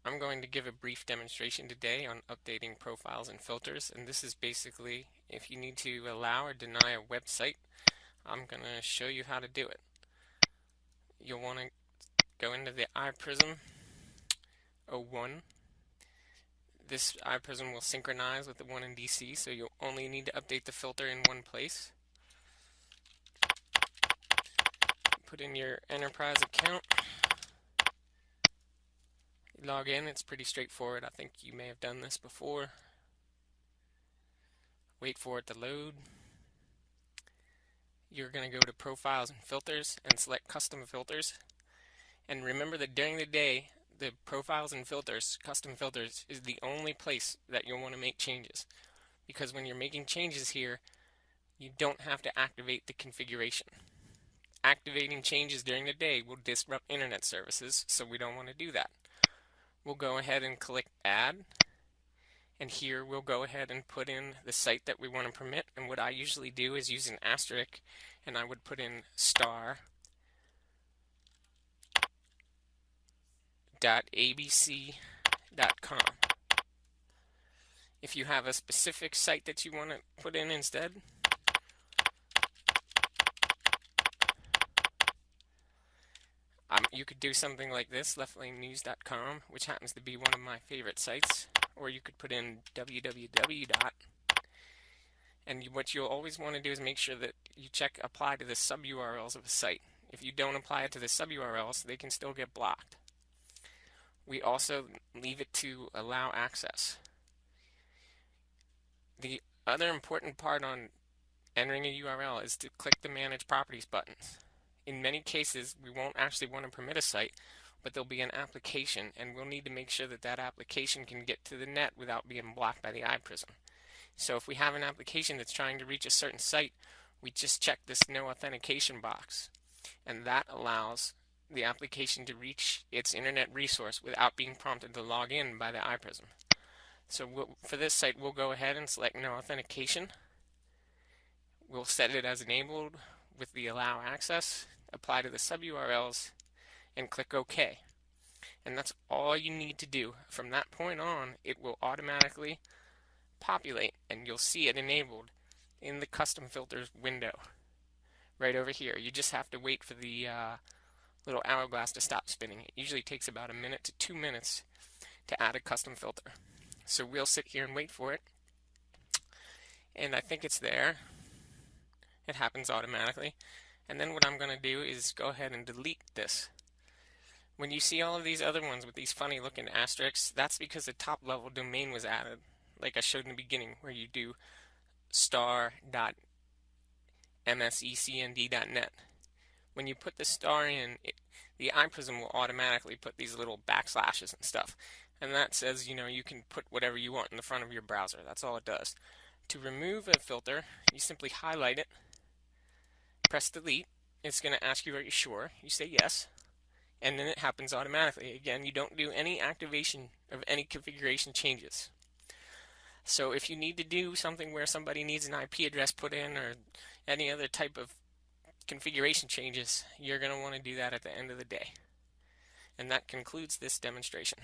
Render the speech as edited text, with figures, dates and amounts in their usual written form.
I'm going to give a brief demonstration today on updating profiles and filters, and this is basically if you need to allow or deny a website. I'm going to show you how to do it. You'll want to go into the iPrism 01. This iPrism will synchronize with the one in DC, so you'll only need to update the filter in one place. Put in your enterprise account. Log in. It's pretty straightforward. I think you may have done this before. Wait for it to load. You're going to go to Profiles and Filters and select Custom Filters. And remember that during the day, the Profiles and Filters, Custom Filters, is the only place that you'll want to make changes. Because when you're making changes here, you don't have to activate the configuration. Activating changes during the day will disrupt internet services, so we don't want to do that. We'll go ahead and click Add, and here we'll go ahead and put in the site that we want to permit. And what I usually do is use an asterisk, and I would put in star.abc.com. If you have a specific site that you want to put in instead, you could do something like this, leftlanenews.com, which happens to be one of my favorite sites, or you could put in www. And what you'll always want to do is make sure that you check apply to the sub-URLs of a site. If you don't apply it to the sub-URLs, they can still get blocked. We also leave it to allow access. The other important part on entering a URL is to click the Manage Properties buttons. In many cases, we won't actually want to permit a site, but there'll be an application, and we'll need to make sure that that application can get to the net without being blocked by the iPrism. So if we have an application that's trying to reach a certain site, we just check this No Authentication box, and that allows the application to reach its internet resource without being prompted to log in by the iPrism. So for this site, we'll go ahead and select No Authentication. We'll set it as enabled with the Allow Access, apply to the sub-URLs, and click OK. And that's all you need to do. From that point on, it will automatically populate, and you'll see it enabled in the Custom Filters window right over here. You just have to wait for the little hourglass to stop spinning. It usually takes about 1 minute to 2 minutes to add a custom filter. So we'll sit here and wait for it. And I think it's there. It happens automatically. And then what I'm going to do is go ahead and delete this. When you see all of these other ones with these funny looking asterisks, that's because the top level domain was added, like I showed in the beginning, where you do star.msecnd.net. When you put the star in, the iPrism will automatically put these little backslashes and stuff. And that says, you can put whatever you want in the front of your browser. That's all it does. To remove a filter, you simply highlight it, press delete. It's going to ask you, are you sure? You say yes, and then it happens automatically. Again, you don't do any activation of any configuration changes. So if you need to do something where somebody needs an IP address put in or any other type of configuration changes, you're going to want to do that at the end of the day. And that concludes this demonstration.